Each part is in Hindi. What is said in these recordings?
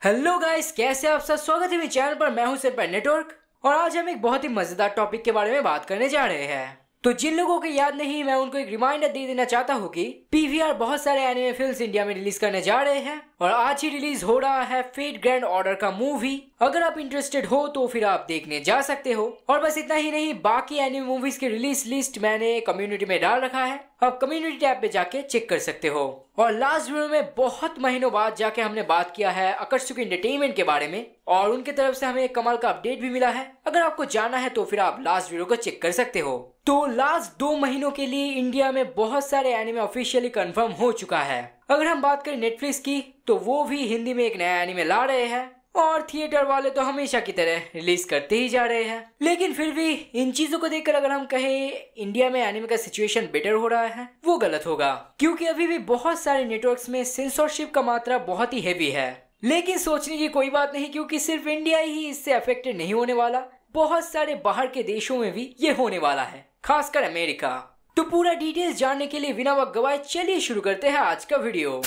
हेलो गाइस, कैसे आप सब। स्वागत है मेरे चैनल पर। मैं हूं सिर्फ नेटवर्क और आज हम एक बहुत ही मजेदार टॉपिक के बारे में बात करने जा रहे हैं। तो जिन लोगों को याद नहीं, मैं उनको एक रिमाइंडर दे देना चाहता हूँ कि पीवीआर बहुत सारे एनिमे फिल्म्स इंडिया में रिलीज करने जा रहे हैं और आज ही रिलीज हो रहा है फेट ग्रैंड ऑर्डर का मूवी। अगर आप इंटरेस्टेड हो तो फिर आप देखने जा सकते हो। और बस इतना ही नहीं, बाकी एनिमे मूवीज की रिलीज लिस्ट मैंने कम्युनिटी में डाल रखा है, आप कम्युनिटी टैब पे जाके चेक कर सकते हो। और लास्ट वीडियो में बहुत महीनों बाद जाके हमने बात किया है अकत्सुकी एंटरटेनमेंट के बारे में और उनके तरफ से हमें एक कमाल का अपडेट भी मिला है। अगर आपको जानना है तो फिर आप लास्ट वीडियो को चेक कर सकते हो। तो लास्ट 2 महीनों के लिए इंडिया में बहुत सारे एनिमे ऑफिशियली कंफर्म हो चुका है। अगर हम बात करें नेटफ्लिक्स की तो वो भी हिंदी में एक नया एनिमे ला रहे हैं और थिएटर वाले तो हमेशा की तरह रिलीज करते ही जा रहे हैं। लेकिन फिर भी इन चीजों को देखकर अगर हम कहें इंडिया में एनिमे का सिचुएशन बेटर हो रहा है, वो गलत होगा, क्योंकि अभी भी बहुत सारे नेटवर्क्स में सेंसरशिप का मात्रा बहुत ही हैवी है। लेकिन सोचने की कोई बात नहीं, क्योंकि सिर्फ इंडिया ही इससे अफेक्टेड नहीं होने वाला, बहुत सारे बाहर के देशों में भी ये होने वाला है, खासकर अमेरिका। तो पूरा डिटेल्स जानने के लिए बिना वक्त गवाए चलिए शुरू करते हैं आज का वीडियो।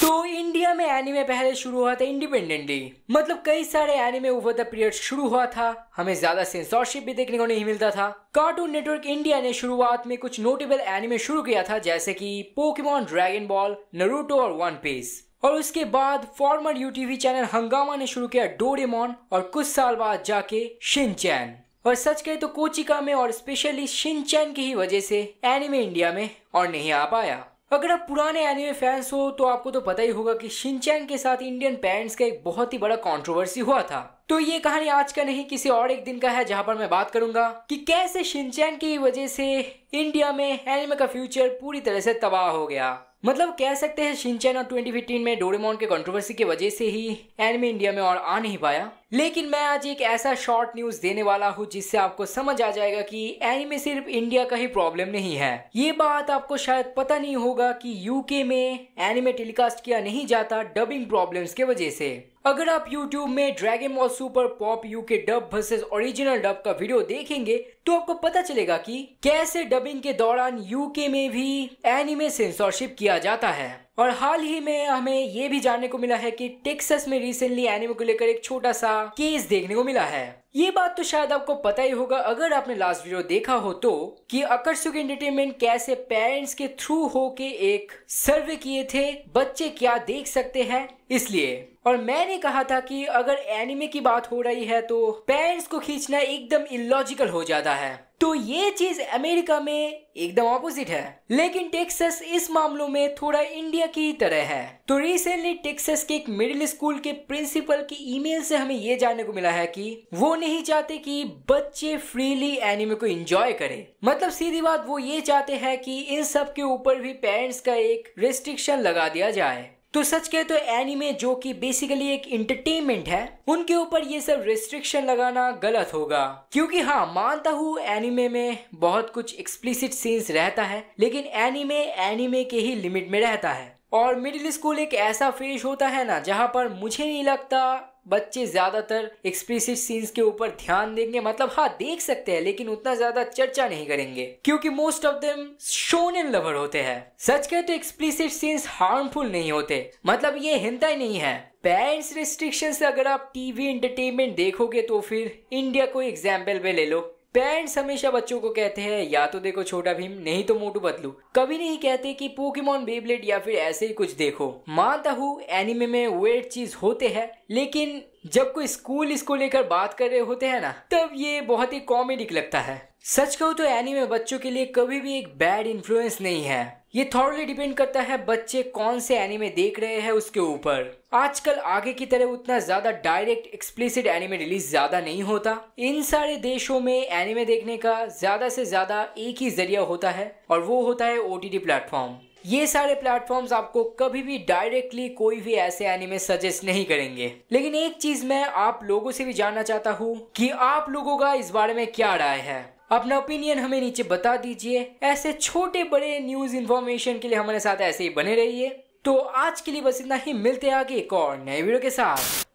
तो इंडिया में एनिमे पहले शुरू हुआ था इंडिपेंडेंटली, मतलब कई सारे एनिमे ओवर द पीरियड शुरू हुआ था, हमें ज्यादा सेंसरशिप भी देखने को नहीं मिलता था। कार्टून नेटवर्क इंडिया ने शुरुआत में कुछ नोटेबल एनिमे शुरू किया था, जैसे कि पोकेमॉन, ड्रैगन बॉल, नारुतो और वन पीस। और उसके बाद फॉर्मर यूटीवी चैनल हंगामा ने शुरू किया डोरेमोन और कुछ साल बाद जाके शिनचैन। और सच कहे तो कोचिका में और स्पेशली शिनचैन की ही वजह से एनिमे इंडिया में और नहीं आ पाया। अगर आप पुराने एनिमे फैंस हो तो आपको तो पता ही होगा कि शिनचैन के साथ इंडियन पेरेंट्स का एक बहुत ही बड़ा कंट्रोवर्सी हुआ था। तो ये कहानी आज का नहीं, किसी और एक दिन का है, जहां पर मैं बात करूंगा कि कैसे शिनचैन की वजह से इंडिया में एनिमे का फ्यूचर पूरी तरह से तबाह हो गया। मतलब कह सकते हैं शिनचैन और 2015 में डोरेमोन के कंट्रोवर्सी की वजह से ही एनिमे इंडिया में और आ नहीं पाया। लेकिन मैं आज एक ऐसा शॉर्ट न्यूज देने वाला हूँ जिससे आपको समझ आ जाएगा कि एनिमे सिर्फ इंडिया का ही प्रॉब्लम नहीं है। ये बात आपको शायद पता नहीं होगा कि यूके में एनिमे टेलीकास्ट किया नहीं जाता डबिंग प्रॉब्लम्स के वजह से। अगर आप YouTube में dragon ball super pop UK dub versus original dub का वीडियो देखेंगे तो आपको पता चलेगा कि कैसे डबिंग के दौरान यूके में भी एनिमे सेंसरशिप किया जाता है। और हाल ही में हमें ये भी जानने को मिला है कि टेक्सास में रिसेंटली एनिमे को लेकर एक छोटा सा केस देखने को मिला है। ये बात तो शायद आपको पता ही होगा अगर आपने लास्ट वीडियो देखा हो तो, कि अकत्सुकी एंटरटेनमेंट कैसे पेरेंट्स के थ्रू होके एक सर्वे किए थे बच्चे क्या देख सकते हैं इसलिए। और मैंने कहा था कि अगर एनिमे की बात हो रही है तो पेरेंट्स को खींचना एकदम इलॉजिकल हो जाता है। तो ये चीज अमेरिका में एकदम ऑपोजिट है, लेकिन टेक्सास इस मामलों में थोड़ा इंडिया की तरह है। तो रिसेंटली टेक्सास के एक मिडिल स्कूल के प्रिंसिपल की ईमेल से हमें ये जानने को मिला है कि वो नहीं चाहते कि बच्चे फ्रीली एनिमे को एंजॉय करें। मतलब सीधी बात, वो ये चाहते हैं कि इन सब के ऊपर भी पेरेंट्स का एक रेस्ट्रिक्शन लगा दिया जाए। तो सच कहे तो एनिमे जो कि बेसिकली एक एंटरटेनमेंट है, उनके ऊपर ये सब रेस्ट्रिक्शन लगाना गलत होगा। क्योंकि हाँ, मानता हूँ एनिमे में बहुत कुछ एक्सप्लिसिट सीन्स रहता है, लेकिन एनिमे के ही लिमिट में रहता है। और मिडिल स्कूल एक ऐसा फेज होता है ना, जहाँ पर मुझे नहीं लगता बच्चे ज्यादातर एक्सप्लिसिट सीन्स के ऊपर ध्यान देंगे। मतलब हाँ, देख सकते हैं लेकिन उतना ज्यादा चर्चा नहीं करेंगे, क्योंकि most of them shonen lover होते हैं। सच कहे तो एक्सप्लिसिट सीन्स हार्मफुल नहीं होते, मतलब ये हिंता नहीं है। पेरेंट्स रिस्ट्रिक्शन से अगर आप टीवी एंटरटेनमेंट देखोगे तो फिर इंडिया को एग्जाम्पल पे ले लो। पेरेंट्स हमेशा बच्चों को कहते हैं या तो देखो छोटा भीम, नहीं तो मोटू पतलू। कभी नहीं कहते कि पोकेमॉन, बेब्लेड या फिर ऐसे ही कुछ देखो। मानता हूँ एनिमे में वेट चीज होते हैं, लेकिन जब कोई स्कूल इसको लेकर बात कर रहे होते हैं ना, तब ये बहुत ही कॉमेडिक लगता है। सच कहूँ तो एनिमे बच्चों के लिए कभी भी एक बैड इन्फ्लुएंस नहीं है। ये थॉरली डिपेंड करता है बच्चे कौन से एनिमे देख रहे हैं उसके ऊपर। आजकल आगे की तरह उतना ज्यादा डायरेक्ट एक्सप्लिसिट एनिमे रिलीज ज्यादा नहीं होता। इन सारे देशों में एनिमे देखने का ज्यादा से ज्यादा एक ही जरिया होता है और वो होता है OTT प्लेटफॉर्म। ये सारे प्लेटफॉर्म्स आपको कभी भी डायरेक्टली कोई भी ऐसे एनिमे सजेस्ट नहीं करेंगे। लेकिन एक चीज मैं आप लोगों से भी जानना चाहता हूँ कि आप लोगों का इस बारे में क्या राय है। अपना ओपिनियन हमें नीचे बता दीजिए। ऐसे छोटे बड़े न्यूज इन्फॉर्मेशन के लिए हमारे साथ ऐसे ही बने रहिए। तो आज के लिए बस इतना ही, मिलते हैं आगे एक और नए वीडियो के साथ।